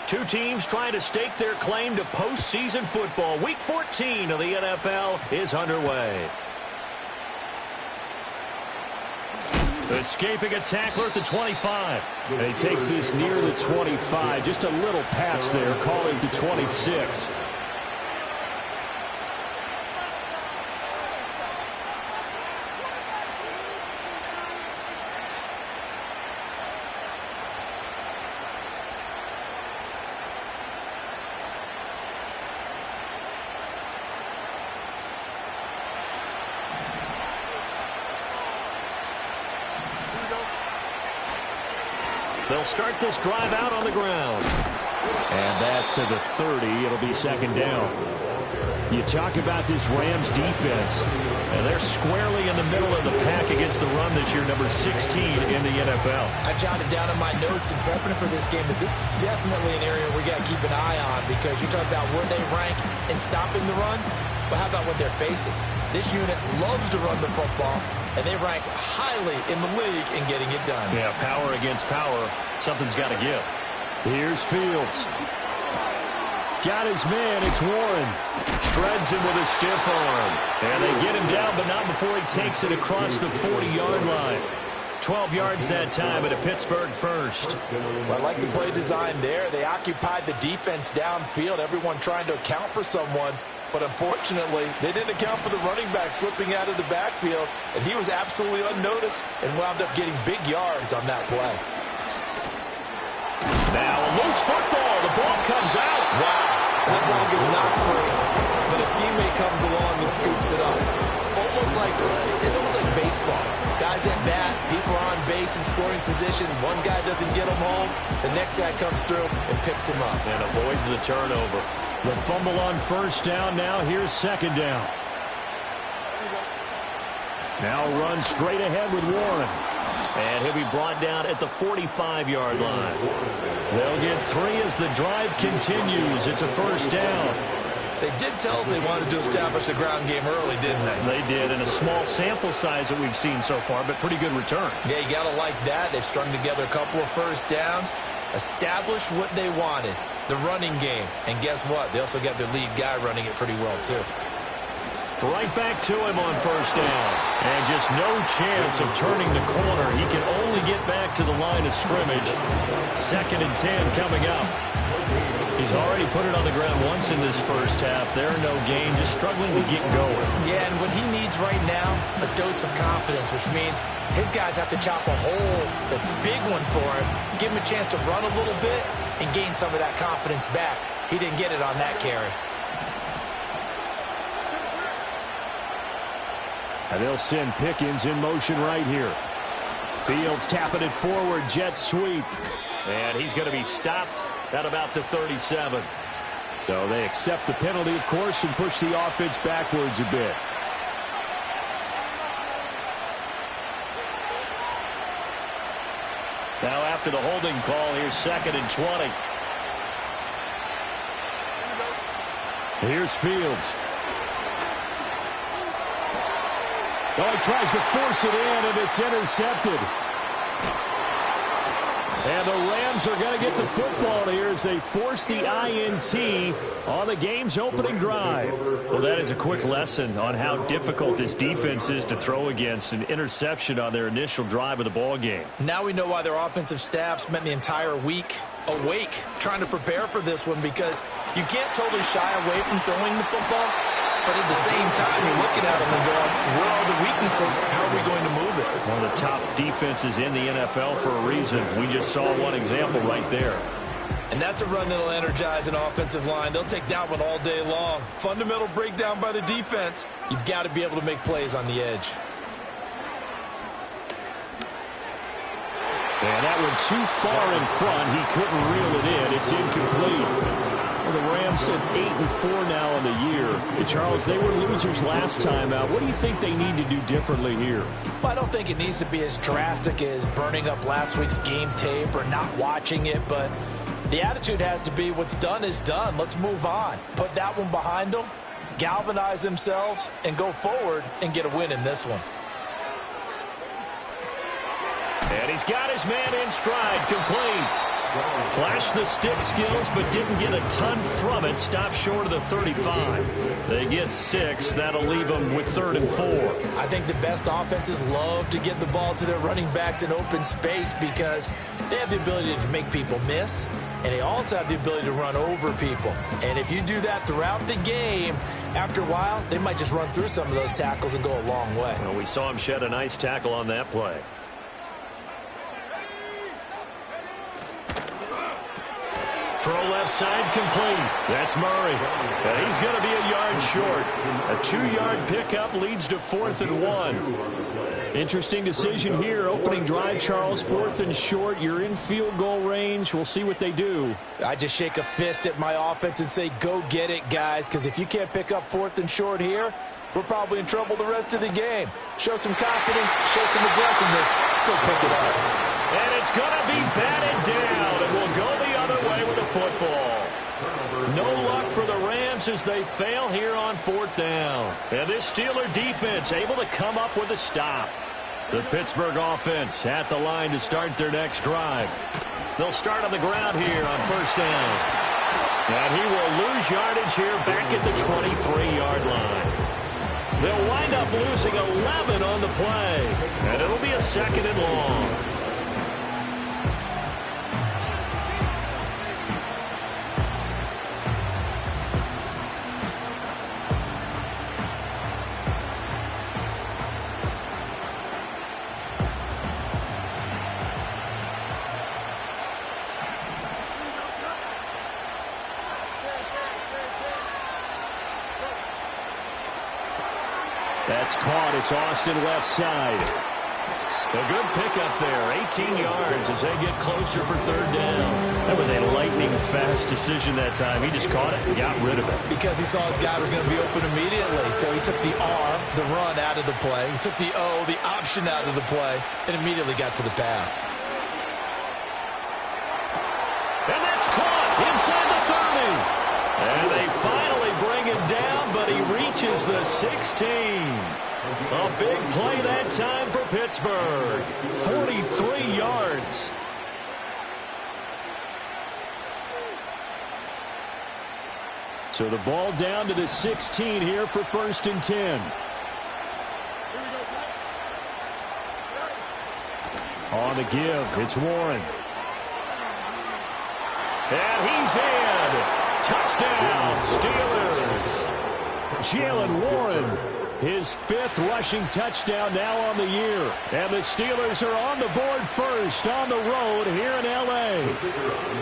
Two teams trying to stake their claim to postseason football. Week 14 of the NFL is underway. Escaping a tackler at the 25. And he takes this near the 25. Just a little pass there, calling to 26. They'll start this drive out on the ground. And that to the 30. It'll be second down. You talk about this Rams defense, and they're squarely in the middle of the pack against the run this year, number 16 in the NFL. I jotted down in my notes in prepping for this game that this is definitely an area we got to keep an eye on, because you talk about where they rank in stopping the run, but how about what they're facing? This unit loves to run the football, and they rank highly in the league in getting it done. Yeah, power against power. Something's got to give. Here's Fields. Got his man. It's Warren. Shreds him with a stiff arm. And they get him down, but not before he takes it across the 40-yard line. 12 yards that time, and a Pittsburgh first. Well, I like the play design there. They occupied the defense downfield, everyone trying to account for someone. But unfortunately, they didn't account for the running back slipping out of the backfield, and he was absolutely unnoticed and wound up getting big yards on that play. Now a loose football. The ball comes out. Wow. That ball gets knocked free, but a teammate comes along and scoops it up. It's almost like baseball. Guys at bat, people are on base in scoring position. One guy doesn't get him home. The next guy comes through and picks him up. And avoids the turnover. The fumble on first down. Now here's second down. Now run straight ahead with Warren. And he'll be brought down at the 45-yard line. They'll get 3 as the drive continues. It's a first down. They did tell us they wanted to establish the ground game early, didn't they? They did, in a small sample size that we've seen so far, but pretty good return. Yeah, you got to like that. They've strung together a couple of first downs, established what they wanted, the running game. And guess what? They also got their lead guy running it pretty well, too. Right back to him on first down. And just no chance of turning the corner. He can only get back to the line of scrimmage. 2nd and 10 coming up. He's already put it on the ground once in this first half. There, no gain, just struggling to get going. Yeah, and what he needs right now, a dose of confidence, which means his guys have to chop a hole, a big one for him, give him a chance to run a little bit and gain some of that confidence back. He didn't get it on that carry. And they'll send Pickens in motion right here. Fields tapping it forward, jet sweep. And he's going to be stopped at about the 37. So they accept the penalty, of course, and push the offense backwards a bit. Now after the holding call, here's 2nd and 20. Here's Fields. Oh, he tries to force it in, and it's intercepted. And the Rams are going to get the football here as they force the INT on the game's opening drive. Well, that is a quick lesson on how difficult this defense is to throw against. An interception on their initial drive of the ball game. Now we know why their offensive staff spent the entire week awake trying to prepare for this one, because you can't totally shy away from throwing the football. But at the same time, you're looking at them and going, where are the weaknesses? How are we going to move it? One of the top defenses in the NFL for a reason. We just saw one example right there. And that's a run that'll energize an offensive line. They'll take that one all day long. Fundamental breakdown by the defense. You've got to be able to make plays on the edge. And that one too far in front. He couldn't reel it in. It's incomplete. Well, the Rams sit 8-4 now on the year. And Charles, they were losers last time out. What do you think they need to do differently here? Well, I don't think it needs to be as drastic as burning up last week's game tape or not watching it, but the attitude has to be what's done is done. Let's move on. Put that one behind them, galvanize themselves, and go forward and get a win in this one. And he's got his man in stride, complete. Flashed the stick skills, but didn't get a ton from it. Stopped short of the 35. They get 6. That'll leave them with 3rd and 4. I think the best offenses love to get the ball to their running backs in open space because they have the ability to make people miss, and they also have the ability to run over people. And if you do that throughout the game, after a while, they might just run through some of those tackles and go a long way. Well, we saw him shed a nice tackle on that play. Throw left side complete. That's Murray. And he's going to be a yard short. A 2-yard pickup leads to 4th and 1. Interesting decision here. Opening drive, Charles. 4th and short. You're in field goal range. We'll see what they do. I just shake a fist at my offense and say, go get it, guys, because if you can't pick up 4th and short here, we're probably in trouble the rest of the game. Show some confidence, show some aggressiveness, go pick it up. And it's going to be batted down, and we'll go the other way with the football. No luck for the Rams as they fail here on 4th down. And this Steeler defense able to come up with a stop. The Pittsburgh offense at the line to start their next drive. They'll start on the ground here on 1st down. And he will lose yardage here back at the 23-yard line. They'll wind up losing 11 on the play. And it'll be a 2nd and long. That's caught. It's Austin left side. A good pickup there. 18 yards as they get closer for 3rd down. That was a lightning-fast decision that time. He just caught it and got rid of it. Because he saw his guy was going to be open immediately. So he took the R, the run, out of the play. He took the O, the option, out of the play, and immediately got to the pass. And that's caught inside the 30. And they finally bring him down, but he reaches the 16. A big play that time for Pittsburgh. 43 yards. So the ball down to the 16 here for 1st and 10. On the give, it's Warren. And he's in. Touchdown, Steelers. Jaylen Warren, his 5th rushing touchdown now on the year. And the Steelers are on the board first on the road here in L.A.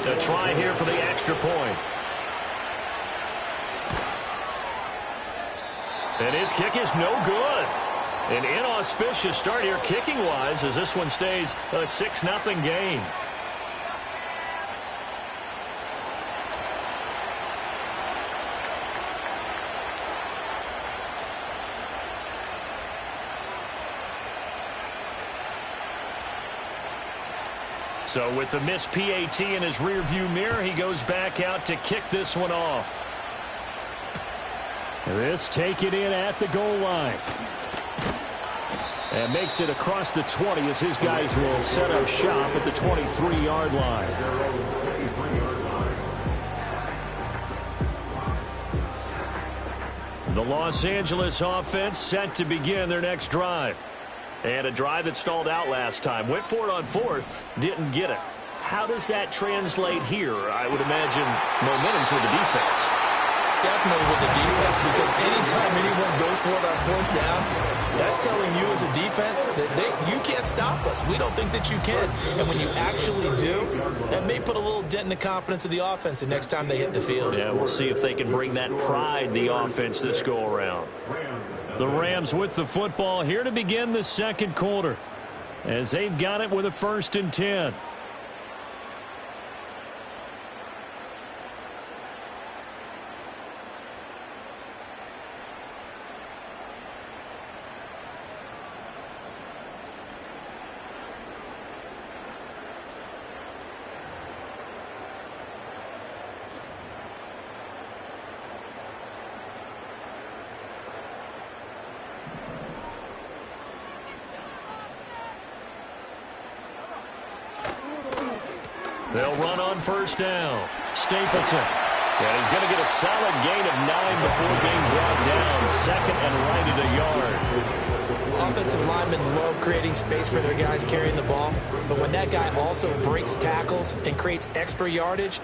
To try here for the extra point. And his kick is no good. An inauspicious start here kicking-wise as this one stays a 6-0 game. So with the missed PAT in his rearview mirror, he goes back out to kick this one off. This taken in at the goal line. And makes it across the 20 as his guys will set up shop at the 23-yard line. The Los Angeles offense set to begin their next drive. And a drive that stalled out last time. Went for it on 4th. Didn't get it. How does that translate here? I would imagine momentum's with the defense. Definitely with the defense, because anytime anyone goes for it on 4th down, that's telling you as a defense that you can't stop us. We don't think that you can. And when you actually do, that may put a little dent in the confidence of the offense the next time they hit the field. Yeah, we'll see if they can bring that pride in the offense this go-around. The Rams with the football here to begin the 2nd quarter as they've got it with a 1st and 10. They'll run on first down. Stapleton. And he's going to get a solid gain of 9 before being brought down. Second and right at a yard. Offensive linemen love creating space for their guys carrying the ball. But when that guy also breaks tackles and creates extra yardage,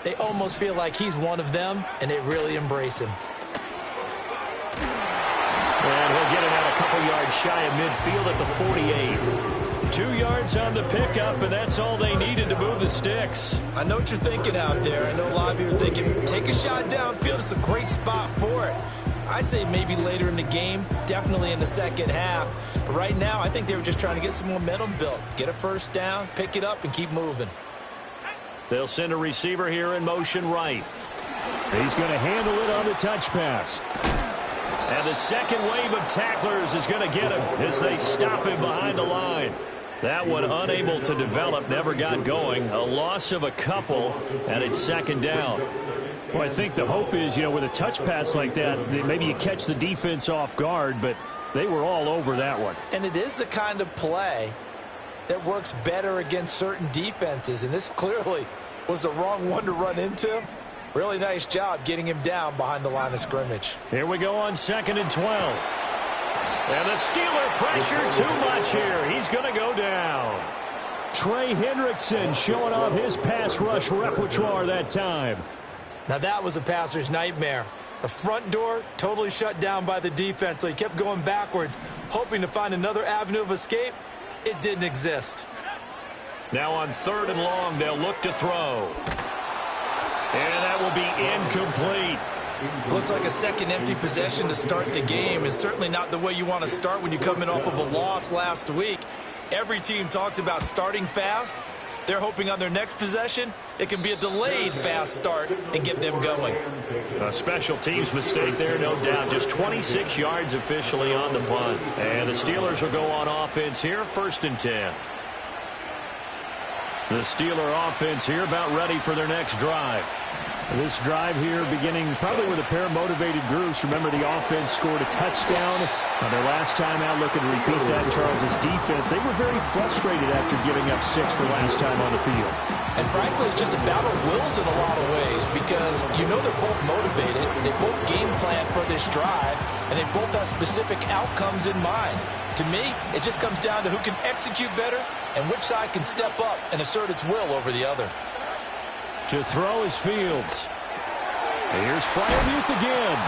they almost feel like he's one of them, and they really embrace him. And he'll get it out a couple yards shy of midfield at the 48. 2 yards on the pickup, and that's all they needed to move the sticks. I know what you're thinking out there. I know a lot of you are thinking, take a shot downfield. It's a great spot for it. I'd say maybe later in the game, definitely in the second half. But right now, I think they were just trying to get some momentum built. Get a first down, pick it up, and keep moving. They'll send a receiver here in motion right. He's going to handle it on the touch pass. And the second wave of tacklers is going to get him as they stop him behind the line. That one unable to develop, never got going. A loss of a couple, and it's second down. Well, I think the hope is, with a touch pass like that maybe you catch the defense off guard, but they were all over that one. And it is the kind of play that works better against certain defenses, and this clearly was the wrong one to run into. Really nice job getting him down behind the line of scrimmage. Here we go on 2nd and 12. And the Steeler pressure too much here. He's going to go down. Trey Hendrickson showing off his pass rush repertoire that time. Now that was a passer's nightmare. The front door totally shut down by the defense, so he kept going backwards, hoping to find another avenue of escape. It didn't exist. Now on 3rd and long, they'll look to throw. And that will be incomplete. Looks like a second empty possession to start the game, and certainly not the way you want to start when you come in off of a loss last week. Every team talks about starting fast. They're hoping on their next possession, it can be a delayed fast start and get them going. A special teams mistake there, no doubt. Just 26 yards officially on the punt. And the Steelers will go on offense here, 1st and 10. The Steeler offense here about ready for their next drive. This drive here beginning probably with a pair of motivated groups. Remember, the offense scored a touchdown on their last time out. Looking to repeat that. Charles's defense, they were very frustrated after giving up 6 the last time on the field. And frankly, it's just a battle of wills in a lot of ways because they're both motivated. They both game plan for this drive, and they both have specific outcomes in mind. To me, it just comes down to who can execute better and which side can step up and assert its will over the other. To throw is Fields. Here's Freiermuth again.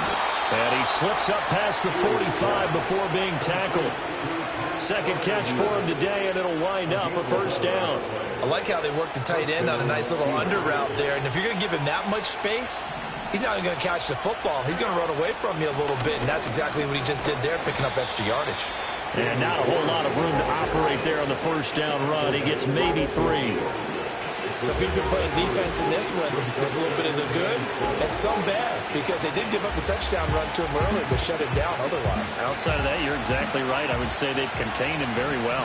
And he slips up past the 45 before being tackled. Second catch for him today, and it'll wind up a first down. I like how they work the tight end on a nice little under route there. And if you're going to give him that much space, he's not even going to catch the football. He's going to run away from you a little bit, and that's exactly what he just did there, picking up extra yardage. And not a whole lot of room to operate there on the first down run. He gets maybe 3. So if you've been playing defense in this one, there's a little bit of the good and some bad because they did give up the touchdown run to him earlier but shut him down otherwise. Outside of that, you're exactly right. I would say they've contained him very well.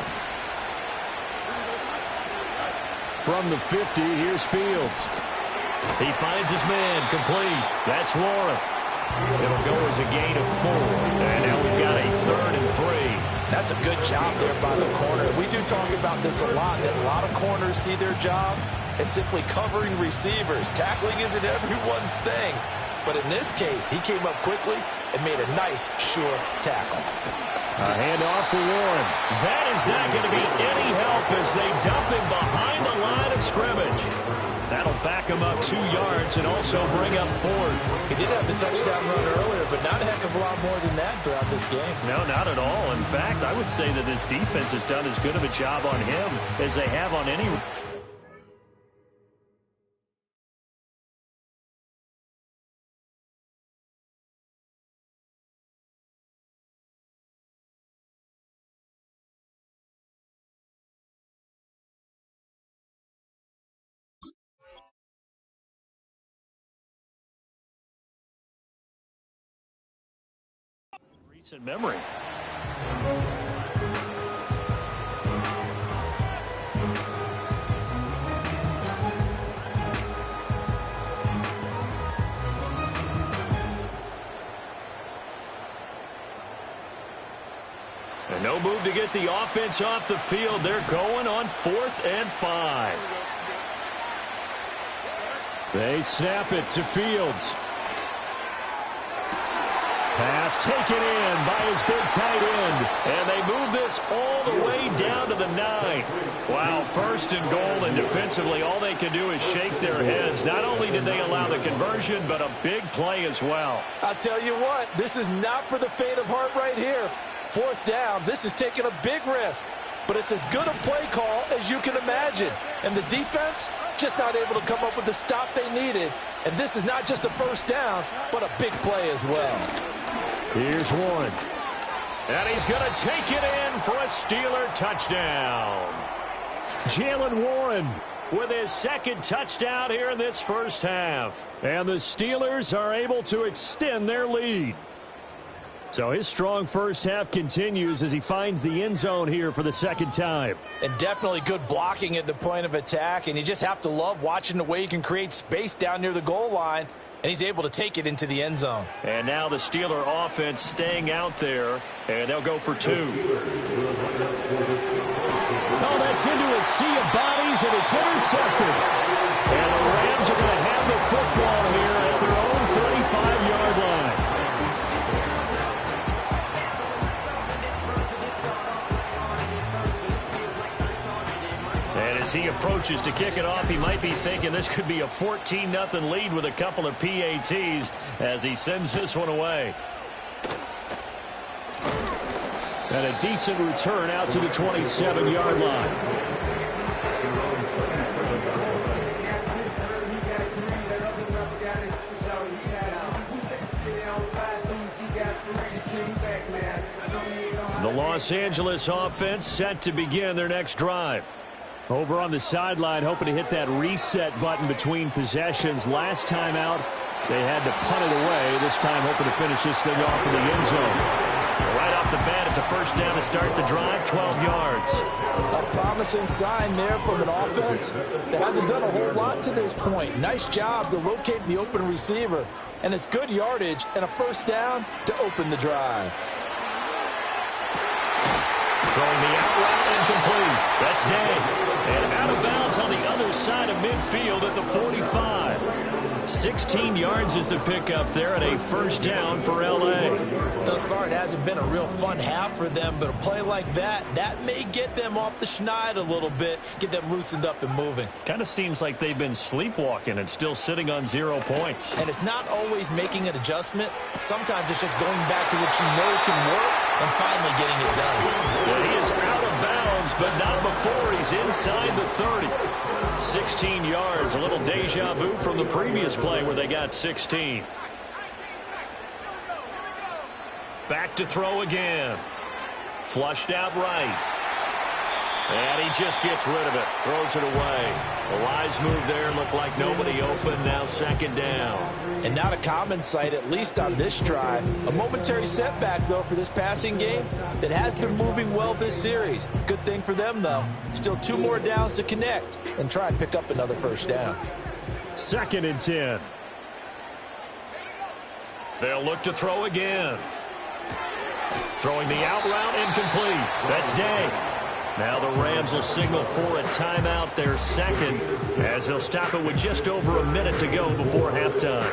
From the 50, here's Fields. He finds his man complete. That's Warren. It'll go as a gain of 4. And now we've got a 3rd and 3. That's a good job there by the corner. We do talk about this a lot, that a lot of corners see their job as simply covering receivers. Tackling isn't everyone's thing. But in this case, he came up quickly and made a nice, sure tackle. A handoff for Warren. That is not going to be any help as they dump him behind the line of scrimmage. That'll back him up 2 yards and also bring up 4th. He did have the touchdown run earlier, but not a heck of a lot more than that throughout this game. No, not at all. In fact, I would say that this defense has done as good of a job on him as they have on any. Recent memory. And no move to get the offense off the field. They're going on 4th and 5. They snap it to Fields. Pass taken in by his big tight end. And they move this all the way down to the 9. Wow, first and goal, and defensively all they can do is shake their heads. Not only did they allow the conversion, but a big play as well. I'll tell you what, this is not for the faint of heart right here. 4th down, this is taking a big risk. But it's as good a play call as you can imagine. And the defense just not able to come up with the stop they needed. And this is not just a first down, but a big play as well. Here's Warren. And he's going to take it in for a Steeler touchdown. Jaylen Warren with his 2nd touchdown here in this first half. And the Steelers are able to extend their lead. So his strong first half continues as he finds the end zone here for the 2nd time. And definitely good blocking at the point of attack. And you just have to love watching the way he can create space down near the goal line. And he's able to take it into the end zone. And now the Steeler offense staying out there. And they'll go for 2. Oh, that's into a sea of bodies, and it's intercepted. And the Rams are going to have the football here at their own 35-yard line. And as he approaches to kick it off, he might be thinking this could be a 14-0 lead with a couple of PATs as he sends this one away. And a decent return out to the 27-yard line. The Los Angeles offense set to begin their next drive. Over on the sideline, hoping to hit that reset button between possessions. Last time out, they had to punt it away. This time, hoping to finish this thing off in the end zone. Right off the bat, it's a first down to start the drive, 12 yards. A promising sign there from an offense that hasn't done a whole lot to this point. Nice job to locate the open receiver. And it's good yardage and a first down to open the drive. Throwing the out route incomplete. That's Day. And out of bounds on the other side of midfield at the 45. 16 yards is the pickup there at a first down for L.A. Thus far, it hasn't been a real fun half for them, but a play like that may get them off the schneid a little bit, get them loosened up and moving. Kind of seems like they've been sleepwalking and still sitting on 0 points. And it's not always making an adjustment. Sometimes it's just going back to what you know can work and finally getting it done. Yeah, he is out of bounds, but not before he's inside the 30. 16 yards, a little deja vu from the previous play where they got 16. Back to throw again. Flushed out right. And he just gets rid of it. Throws it away. The wise move there. Looked like nobody open. Now 2nd down. And not a common sight, at least on this drive. A momentary setback, though, for this passing game that has been moving well this series. Good thing for them, though. Still 2 more downs to connect and try and pick up another first down. 2nd and 10. They'll look to throw again. Throwing the out route incomplete. That's Day. Now the Rams will signal for a timeout, their 2nd, as they'll stop it with just over a minute to go before halftime.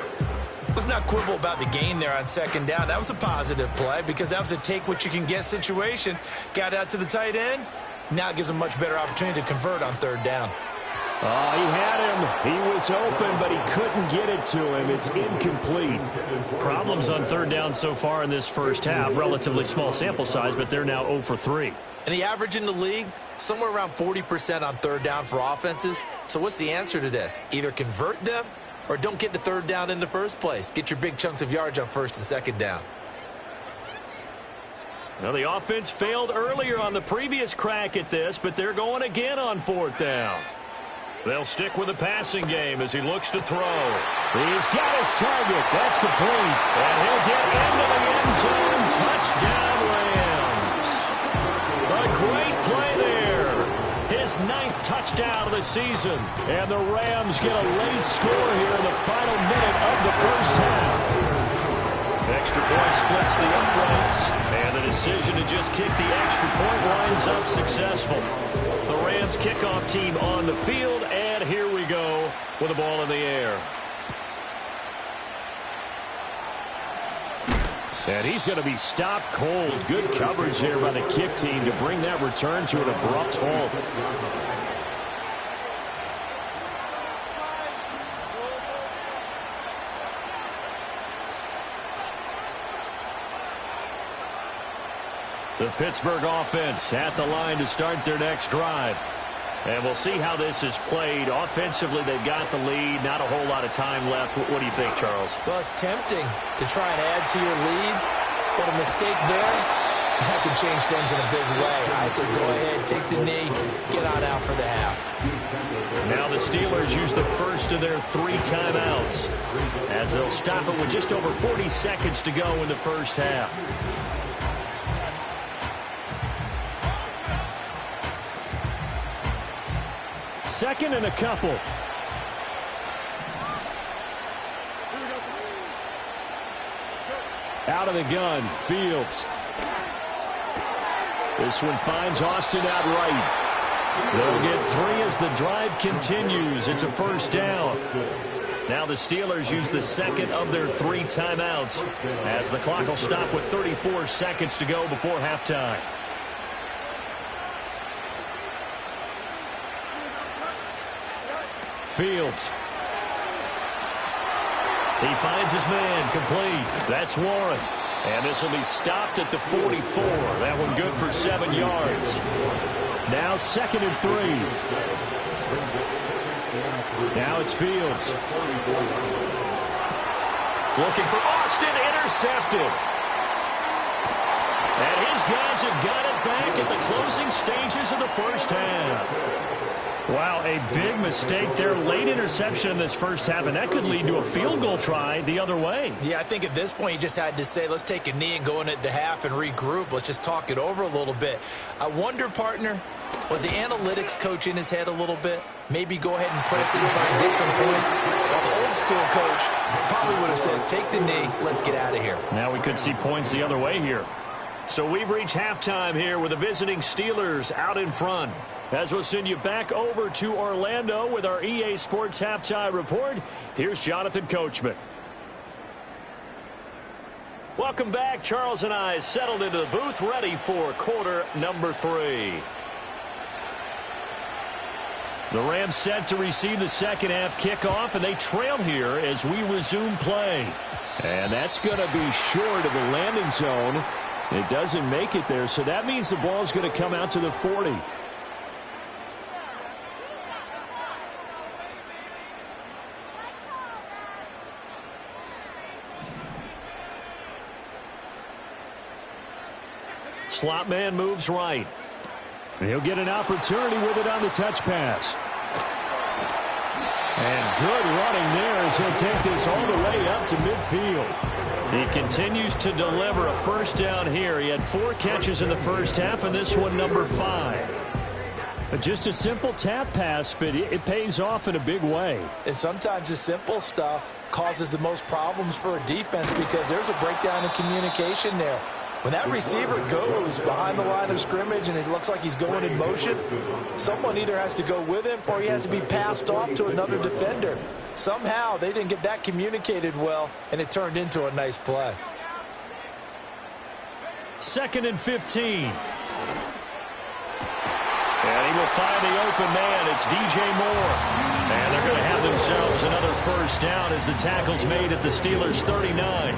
Let's not quibble about the gain there on 2nd down. That was a positive play because that was a take-what-you-can-get situation. Got out to the tight end. Now it gives them a much better opportunity to convert on 3rd down. Oh, he had him. He was open, but he couldn't get it to him. It's incomplete. Problems on 3rd down so far in this first half. Relatively small sample size, but they're now 0 for 3. And the average in the league, somewhere around 40% on 3rd down for offenses. So what's the answer to this? Either convert them or don't get the 3rd down in the first place. Get your big chunks of yards on 1st and 2nd down. Now the offense failed earlier on the previous crack at this, but they're going again on 4th down. They'll stick with the passing game as he looks to throw. He's got his target. That's complete. And he'll get into the end zone. Touchdown, Rams. A great play there. His 9th touchdown of the season. And the Rams get a late score here in the final minute of the first half. extra point splits the uprights. And the decision to just kick the extra point winds up successful. The Rams kickoff team on the field, and here we go with the ball in the air. And he's going to be stopped cold. Good coverage there by the kick team to bring that return to an abrupt halt. The Pittsburgh offense at the line to start their next drive. And we'll see how this is played. Offensively, they've got the lead. Not a whole lot of time left. What do you think, Charles? Well, it's tempting to try and add to your lead, but a mistake there, that could change things in a big way. I say go ahead, take the knee, get on out for the half. Now the Steelers use the first of their 3 timeouts as they'll stop it with just over 40 seconds to go in the first half. Second and a couple. Out of the gun, Fields. This one finds Austin out right. They'll get 3 as the drive continues. It's a first down. Now the Steelers use the second of their 3 timeouts as the clock will stop with 34 seconds to go before halftime. Fields. He finds his man complete. That's Warren. And this will be stopped at the 44. That one good for 7 yards. Now 2nd and 3. Now it's Fields. Looking for Austin, intercepted. And his guys have got it back at the closing stages of the first half. Wow, a big mistake there. Late interception in this first half, and that could lead to a field goal try the other way. Yeah, I think at this point you just had to say, let's take a knee and go in at the half and regroup. Let's just talk it over a little bit. I wonder, partner, was the analytics coach in his head a little bit? Maybe go ahead and press it and try and get some points. Well, the old school coach probably would have said, take the knee, let's get out of here. Now we could see points the other way here. So we've reached halftime here with the visiting Steelers out in front. As we'll send you back over to Orlando with our EA Sports Halftime Report, here's Jonathan Coachman. Welcome back. Charles and I settled into the booth, ready for quarter number 3. The Rams set to receive the second half kickoff, and they trail here as we resume play. And that's going to be short of the landing zone. It doesn't make it there, so that means the ball's going to come out to the 40. Slot man moves right. And he'll get an opportunity with it on the touch pass. And good running there as he'll take this all the way up to midfield. He continues to deliver a first down here. He had 4 catches in the first half, and this one number 5. Just a simple tap pass, but it pays off in a big way. And sometimes the simple stuff causes the most problems for a defense because there's a breakdown in communication there. When that receiver goes behind the line of scrimmage and it looks like he's going in motion, someone either has to go with him or he has to be passed off to another defender. Somehow they didn't get that communicated well, and it turned into a nice play. 2nd and 15. And he will find the open man. It's DJ Moore. And they're going to have themselves another first down as the tackle's made at the Steelers' 39.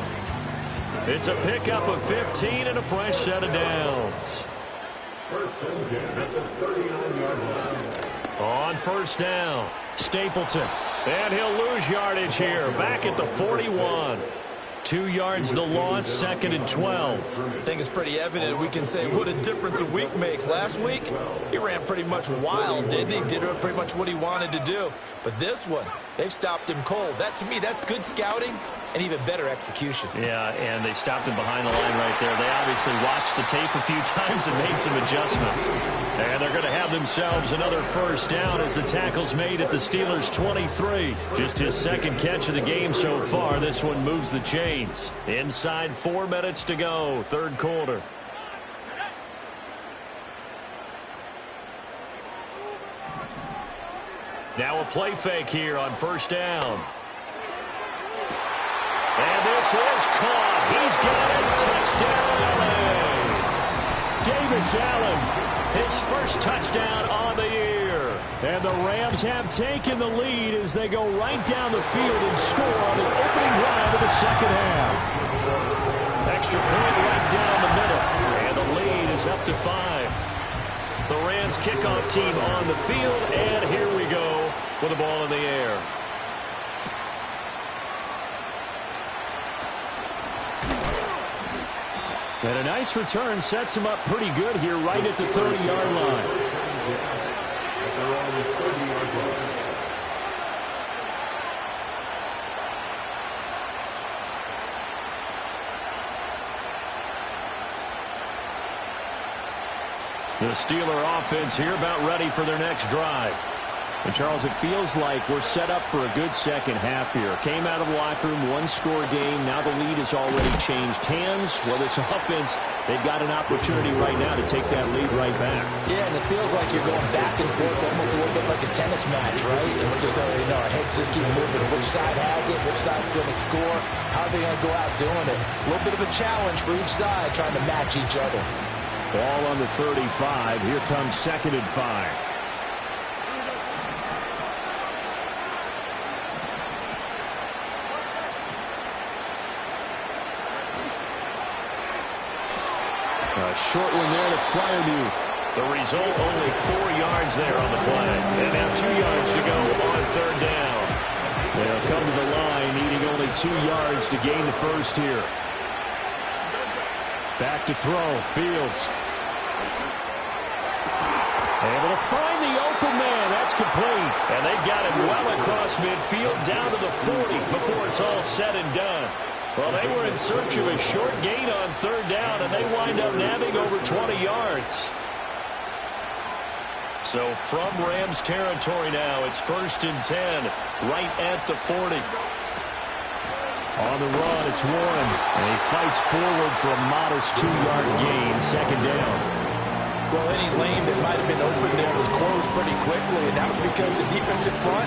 It's a pickup of 15 and a fresh set of downs. On first down, Stapleton. And he'll lose yardage here. Back at the 41. 2 yards the loss, 2nd and 12. I think it's pretty evident we can say what a difference a week makes. Last week, he ran pretty much wild, didn't he? Did pretty much what he wanted to do. But this one, they've stopped him cold. That, to me, that's good scouting and even better execution. Yeah, and they stopped him behind the line right there. They obviously watched the tape a few times and made some adjustments. And they're going to have themselves another first down as the tackle's made at the Steelers' 23. Just his second catch of the game so far. This one moves the chains. Inside 4 minutes to go, third quarter. Now a play fake here on first down. And this is caught. He's got it. Touchdown, LA. Davis Allen, his first touchdown on the year. And the Rams have taken the lead as they go right down the field and score on the opening drive of the second half. Extra point right down the middle. And the lead is up to 5. The Rams kickoff team on the field, and here we go with the ball in the air. And a nice return sets him up pretty good here right at the 30-yard line. The Steeler offense here about ready for their next drive. And, Charles, it feels like we're set up for a good second half here. Came out of the locker room, one-score game. Now the lead has already changed hands. Well, this offense, they've got an opportunity right now to take that lead right back. Yeah, and it feels like you're going back and forth almost a little bit like a tennis match, right? And we're just already know our heads just keep moving. Which side has it? Which side's going to score? How are they going to go out doing it? A little bit of a challenge for each side trying to match each other. Ball on the 35. Here comes 2nd and 5. A short one there to Freiermuth. The result, only 4 yards there on the play. And now 2 yards to go on third down. They'll come to the line, needing only 2 yards to gain the first here. Back to throw. Fields. Able to find the open man. That's complete. And they've got him well across midfield down to the 40 before it's all said and done. Well, they were in search of a short gain on third down, and they wind up nabbing over 20 yards. So from Rams territory now, it's 1st and 10, right at the 40. On the run, it's Warren, and he fights forward for a modest 2-yard gain, second down. Well, any lane that might have been open there was closed pretty quickly, and that was because the defensive front,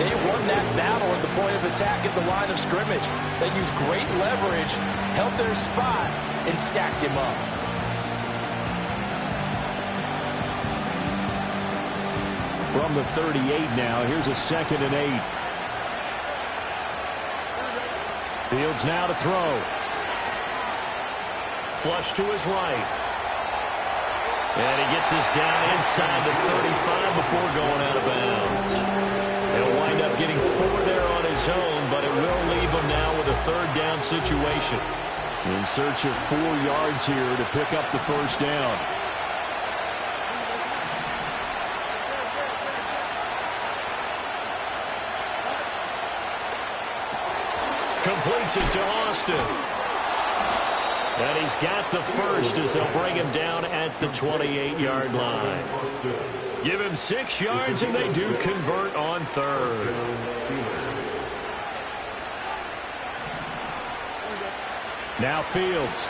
they won that battle at the point of attack at the line of scrimmage. They used great leverage, held their spot, and stacked him up. From the 38 now, here's a 2nd and 8. Fields now to throw. Flush to his right. And he gets this down inside the 35 before going out of bounds. He'll wind up getting 4 there on his own, but it will leave him now with a third down situation. In search of 4 yards here to pick up the first down. Completes it to Austin. And he's got the first as they'll bring him down at the 28-yard line. Give him 6 yards, and they do convert on third. Now Fields.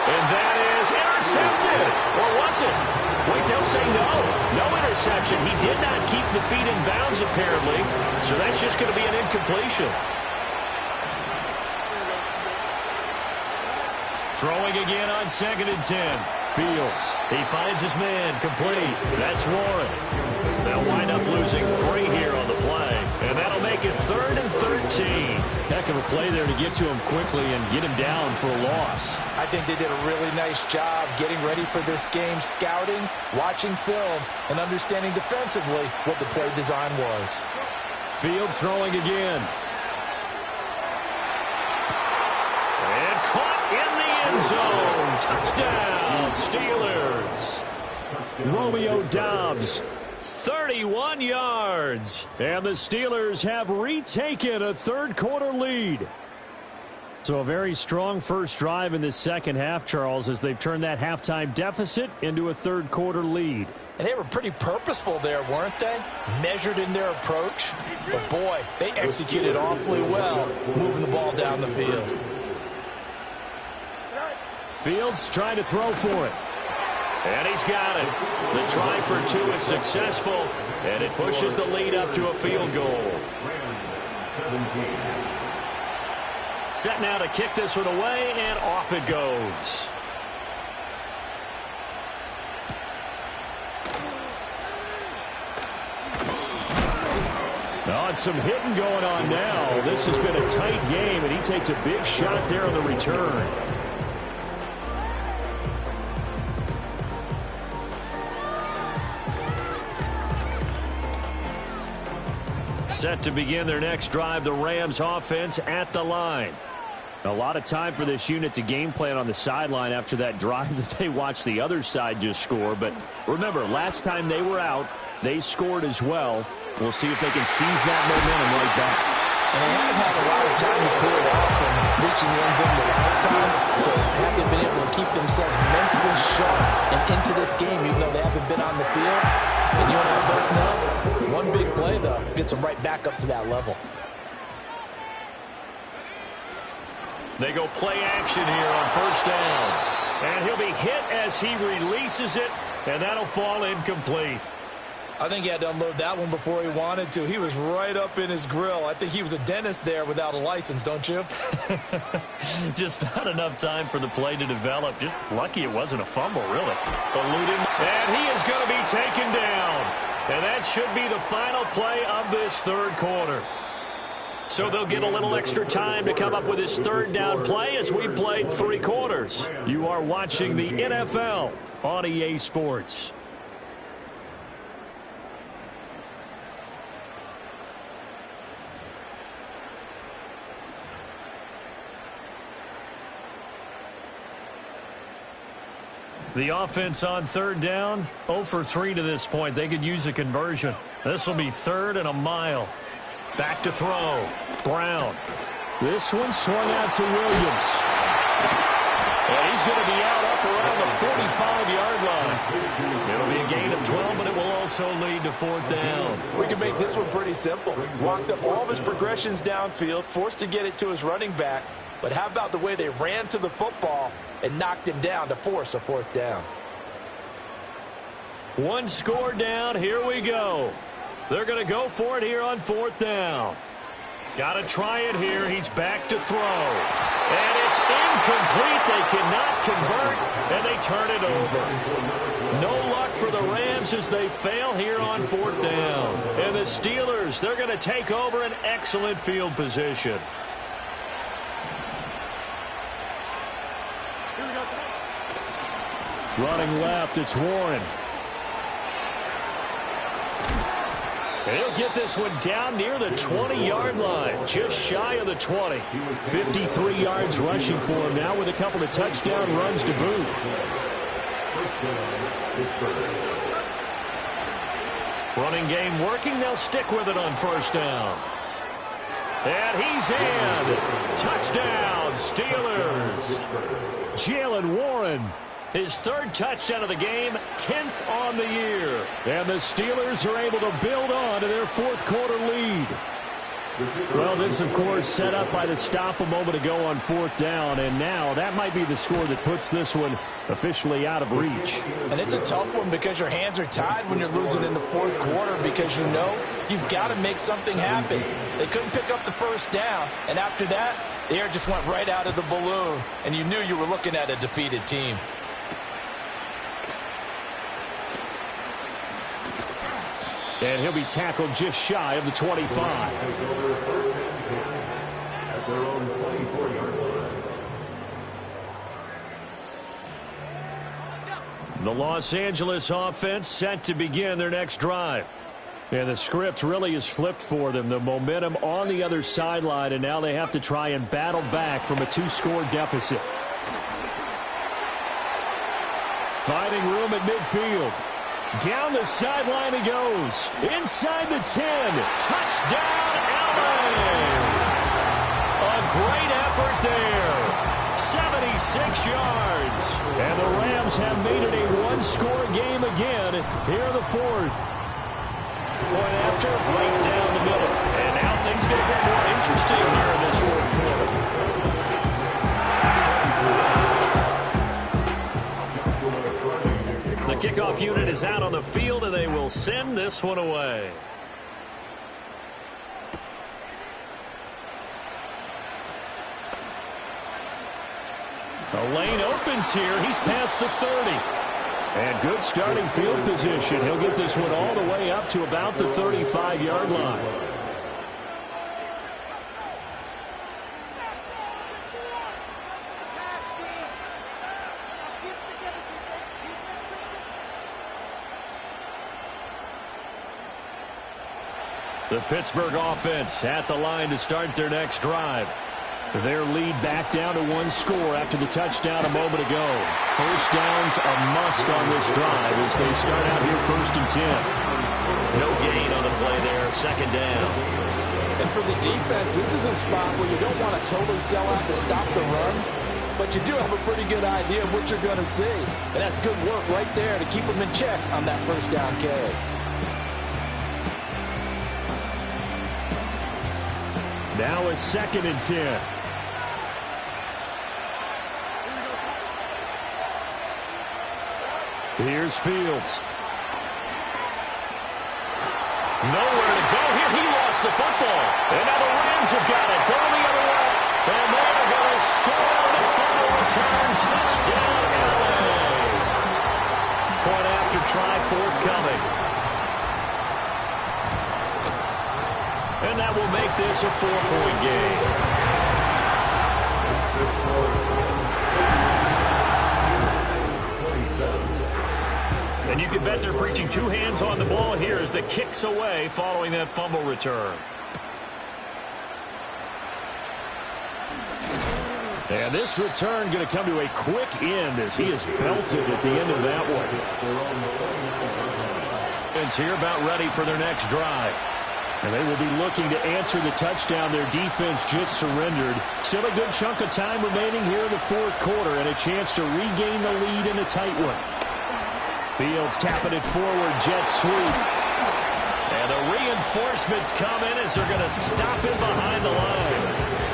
And that is intercepted. Or was it? Wait, they'll say no. No interception. He did not keep the feet in bounds, apparently. So that's just going to be an incompletion. Throwing again on 2nd and 10. Fields. He finds his man complete. That's Warren. They'll wind up losing 3 here on the play. And that'll make it 3rd and 13. Heck of a play there to get to him quickly and get him down for a loss. I think they did a really nice job getting ready for this game, scouting, watching film, and understanding defensively what the play design was. Fields throwing again. And caught in the end zone. Touchdown, Steelers. Romeo Doubs. 31 yards. And the Steelers have retaken a third quarter lead. So a very strong first drive in this second half, Charles, as they've turned that halftime deficit into a third-quarter lead. And they were pretty purposeful there, weren't they? Measured in their approach. But, boy, they executed awfully well moving the ball down the field. Fields trying to throw for it. And he's got it. The try for two is successful, and it pushes the lead up to a field goal. Set now to kick this one away, and off it goes. Oh, and some hitting going on now. This has been a tight game, and he takes a big shot there on the return. Set to begin their next drive, the Rams offense at the line. A lot of time for this unit to game plan on the sideline after that drive that they watched the other side just score. But remember, last time they were out, they scored as well. We'll see if they can seize that momentum right back. And they haven't had a lot of time to pull it off from reaching the end zone the last time. So haven't been able to keep themselves mentally sharp and into this game, even though they haven't been on the field. And you and I both know, one big play, though, gets them right back up to that level. They go play action here on first down. And he'll be hit as he releases it, and that'll fall incomplete. I think he had to unload that one before he wanted to. He was right up in his grill. I think he was a dentist there without a license, don't you? Just not enough time for the play to develop. Just lucky it wasn't a fumble, really. Eluding. And he is going to be taken down. And that should be the final play of this third quarter. So they'll get a little extra time to come up with his third down play as we've played 3 quarters. You are watching the NFL on EA Sports. The offense on third down, 0 for 3 to this point. They could use a conversion. This will be third and a mile. Back to throw. Brown. This one swung out to Williams. And he's going to be out up around the 45-yard line. It'll be a gain of 12, but it will also lead to fourth down. We can make this one pretty simple. Walked up all of his progressions downfield, forced to get it to his running back. But how about the way they ran to the football and knocked him down to force a fourth down? One score down. Here we go. They're going to go for it here on fourth down. Got to try it here. He's back to throw. And it's incomplete. They cannot convert, and they turn it over. No luck for the Rams as they fail here on fourth down. And the Steelers, they're going to take over an excellent field position. Running left, it's Warren. He'll get this one down near the 20-yard line, just shy of the 20. 53 yards rushing for him now with a couple of touchdown runs to boot. Running game working. They'll stick with it on first down. And he's in. Touchdown, Steelers. Jaylen Warren. His third touchdown of the game, 10th on the year. And the Steelers are able to build on to their fourth quarter lead. Well, this, of course, set up by the stop a moment ago on fourth down. And now that might be the score that puts this one officially out of reach. And it's a tough one because your hands are tied when you're losing in the fourth quarter because you know you've got to make something happen. They couldn't pick up the first down. And after that, the air just went right out of the balloon. And you knew you were looking at a defeated team. And he'll be tackled just shy of the 25. The Los Angeles offense set to begin their next drive. And the script really is flipped for them. The momentum on the other sideline, and now they have to try and battle back from a 2-score deficit. Finding room at midfield. Down the sideline he goes. Inside the 10. Touchdown, LA! A great effort there. 76 yards. And the Rams have made it a one-score game again here in the fourth. Point after, right down the middle. And now things get a bit more interesting here in this fourth quarter. The kickoff unit is out on the field, and they will send this one away. The lane opens here. He's past the 30. And good starting field position. He'll get this one all the way up to about the 35-yard line. The Pittsburgh offense at the line to start their next drive. Their lead back down to one score after the touchdown a moment ago. First down's a must on this drive as they start out here 1st and 10. No gain on the play there, 2nd down. And for the defense, this is a spot where you don't want to totally sell out to stop the run, but you do have a pretty good idea of what you're going to see. And that's good work right there to keep them in check on that first down carry. Now a 2nd and 10. Here's Fields. Nowhere to go here. He lost the football. And now the Rams have got it. Going the other way. And they're going to score on the final return. Touchdown, LA. Point after try forthcoming. And that will make this a 4-point game. And you can bet they're preaching two hands on the ball here as the kick's away following that fumble return. And this return going to come to a quick end as he is belted at the end of that one. It's here about ready for their next drive. And they will be looking to answer the touchdown their defense just surrendered. Still a good chunk of time remaining here in the fourth quarter and a chance to regain the lead in a tight one. Fields tapping it forward, jet sweep. And the reinforcements come in as they're going to stop him behind the line.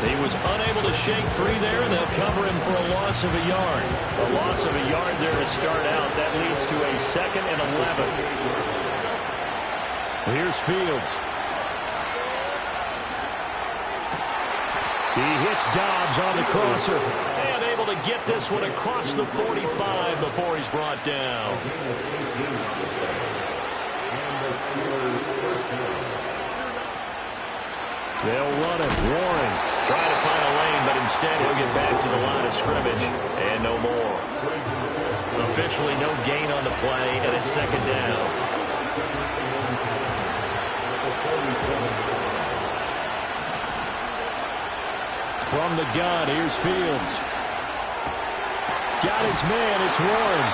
He was unable to shake free there, and they'll cover him for a loss of a yard. A loss of a yard there to start out. That leads to a 2nd and 11. Here's Fields. He hits Dobbs on the crosser. And able to get this one across the 45 before he's brought down. They'll run it. Warren trying to find a lane, but instead he'll get back to the line of scrimmage. And no more. Officially no gain on the play, and it's 2nd down. From the gun, here's Fields. Got his man, it's Warren.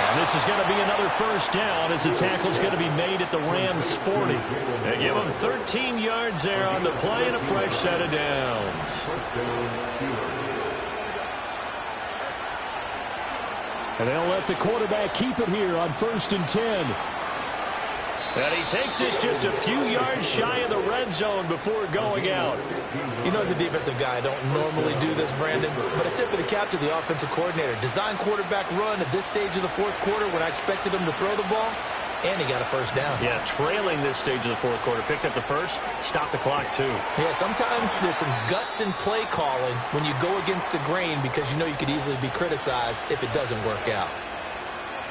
And this is going to be another first down as the tackle's going to be made at the Rams' 40. They give him 13 yards there on the play and a fresh set of downs. And they'll let the quarterback keep it here on 1st and 10. And he takes this just a few yards shy of the red zone before going out. You know, as a defensive guy, I don't normally do this, Brandon, but a tip of the cap to the offensive coordinator. Design quarterback run at this stage of the fourth quarter when I expected him to throw the ball, and he got a first down. Yeah, trailing this stage of the fourth quarter. Picked up the first, stopped the clock too. Yeah, sometimes there's some guts in play calling when you go against the grain because you know you could easily be criticized if it doesn't work out.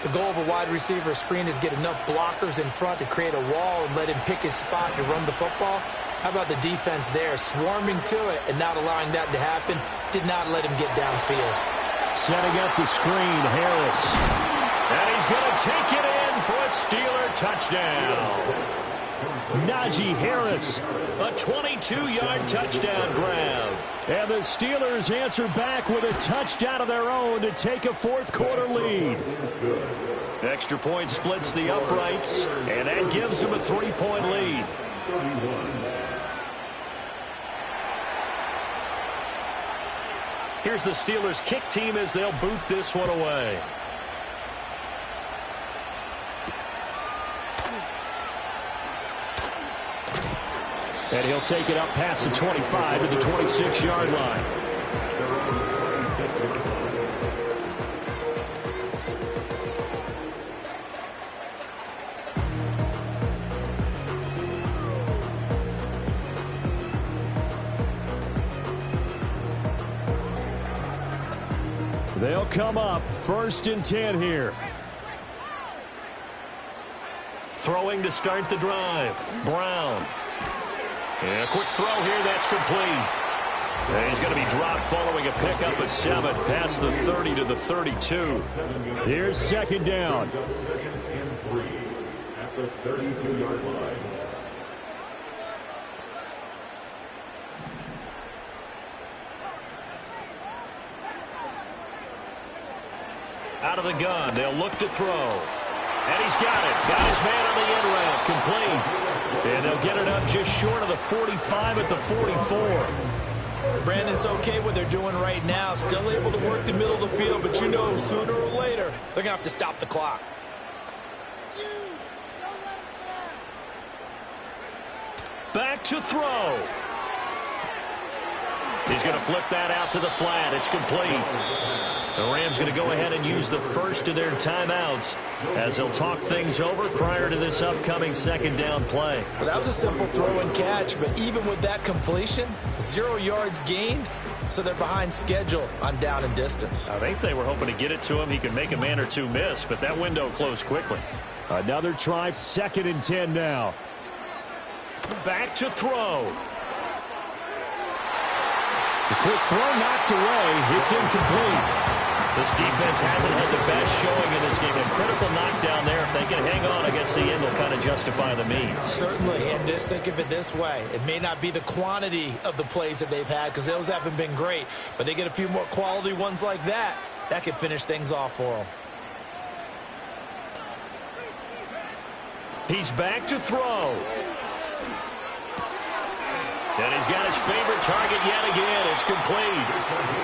The goal of a wide receiver screen is get enough blockers in front to create a wall and let him pick his spot to run the football. How about the defense there, swarming to it and not allowing that to happen? Did not let him get downfield. Setting up the screen, Harris. And he's going to take it in for a Steeler touchdown. Najee Harris, a 22-yard touchdown grab. And the Steelers answer back with a touchdown of their own to take a fourth quarter lead. Extra point splits the uprights, and that gives them a 3-point lead. Here's the Steelers kick team as they'll boot this one away. And he'll take it up past the 25 to the 26-yard line. They'll come up 1st and 10 here. Throwing to start the drive. Brown. And a quick throw here, that's complete. And he's going to be dropped following a pickup of 7 past the 30 to the 32. Here's 2nd down. Second and 3 at the 32-yard line. Out of the gun, they'll look to throw. And he's got it. Got his man on the end route. Complete. And they'll get it up just short of the 45 at the 44. Brandon, it's okay what they're doing right now. Still able to work the middle of the field, but you know sooner or later they're going to have to stop the clock. Back to throw. He's going to flip that out to the flat. It's complete. The Rams going to go ahead and use the first of their timeouts as they'll talk things over prior to this upcoming 2nd down play. Well, that was a simple throw and catch, but even with that completion, 0 yards gained, so they're behind schedule on down and distance. I think they were hoping to get it to him. He could make a man or two miss, but that window closed quickly. Another try, 2nd and 10 now. Back to throw. The quick throw knocked away. It's incomplete. This defense hasn't had the best showing in this game. A critical knockdown there. If they can hang on, I guess the end will kind of justify the means. Certainly, and just think of it this way. It may not be the quantity of the plays that they've had because those haven't been great, but they get a few more quality ones like that. That could finish things off for them. He's back to throw. And he's got his favorite target yet again. It's complete.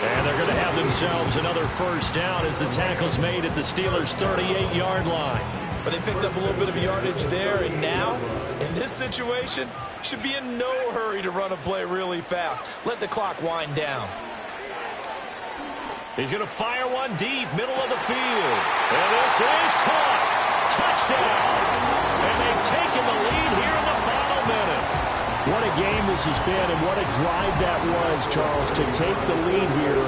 And they're going to have themselves another 1st down as the tackle's made at the Steelers' 38-yard line. But they picked up a little bit of yardage there, and now, in this situation, should be in no hurry to run a play really fast. Let the clock wind down. He's going to fire one deep, middle of the field. And this is caught. Touchdown. And they've taken the lead here in the final minute. What a game this has been, and what a drive that was, Charles, to take the lead here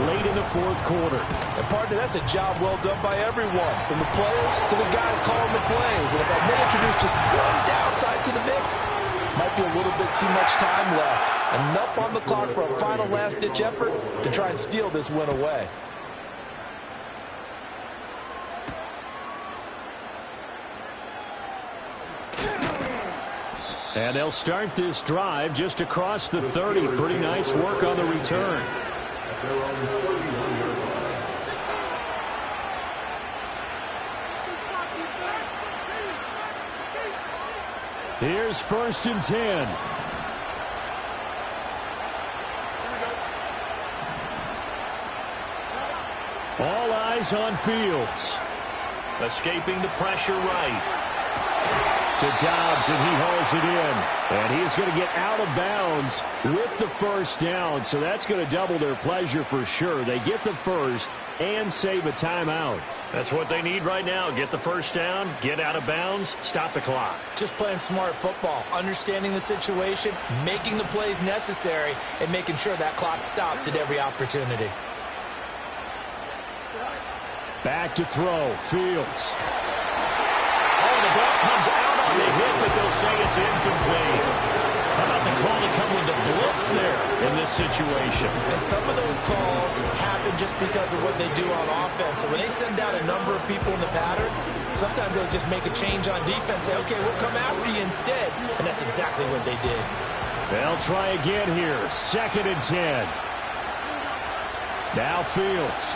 late in the 4th quarter. And partner, that's a job well done by everyone, from the players to the guys calling the plays. And if I may introduce just one downside to the mix, might be a little bit too much time left. Enough on the clock for a final last-ditch effort to try and steal this win away. And they'll start this drive just across the 30. Pretty nice work on the return. Here's 1st and 10. All eyes on Fields. Escaping the pressure right. To Dobbs, and he hauls it in. And he's going to get out of bounds with the 1st down, so that's going to double their pleasure for sure. They get the 1st and save a timeout. That's what they need right now. Get the 1st down, get out of bounds, stop the clock. Just playing smart football, understanding the situation, making the plays necessary, and making sure that clock stops at every opportunity. Back to throw, Fields. Oh, the ball comes out on the hit, but they'll say it's incomplete. How about the call to come with the blitz there in this situation? And some of those calls happen just because of what they do on offense. So when they send out a number of people in the pattern, sometimes they just make a change on defense, say, okay, we'll come after you instead. And that's exactly what they did. They'll try again here. 2nd and 10. Now Fields.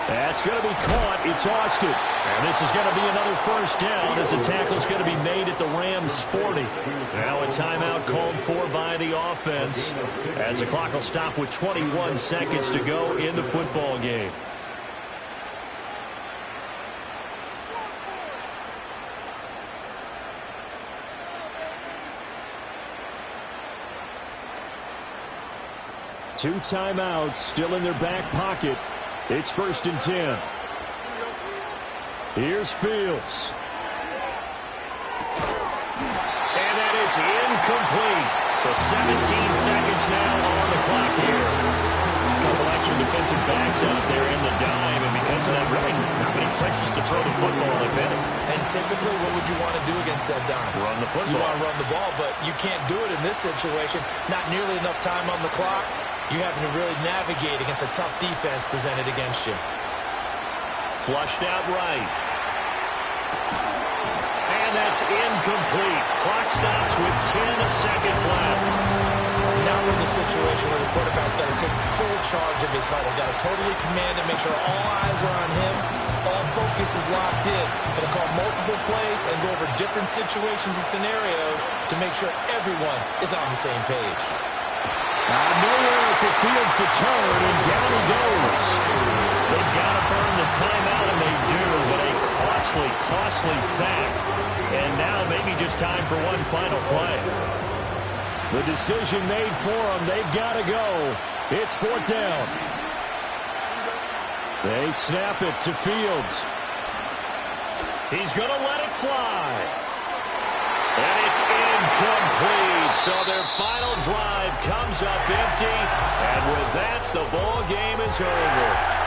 That's going to be caught. It's Austin. And this is going to be another first down as the tackle's going to be made at the Rams' 40. Now a timeout called for by the offense as the clock will stop with 21 seconds to go in the football game. Two timeouts still in their back pocket. It's 1st and 10. Here's Fields. And that is incomplete. So 17 seconds now on the clock here. A couple extra defensive backs out there in the dime, and because of that, really not many places to throw the football, if any. And typically, what would you want to do against that dime? Run the football. You want to run the ball, but you can't do it in this situation. Not nearly enough time on the clock. You having to really navigate against a tough defense presented against you. Flushed out right. And that's incomplete. Clock stops with 10 seconds left. Now we're in the situation where the quarterback's got to take full charge of his huddle. Got to totally command it, make sure all eyes are on him. All focus is locked in. Going to call multiple plays and go over different situations and scenarios to make sure everyone is on the same page. Nowhere for Fields to turn, and down he goes. They've got to burn the timeout, and they do, but a costly sack. And now maybe just time for one final play. The decision made for them. They've got to go. It's 4th down. They snap it to Fields. He's going to let it fly. And it's incomplete. So their final drive comes up empty. And with that, the ball game is over.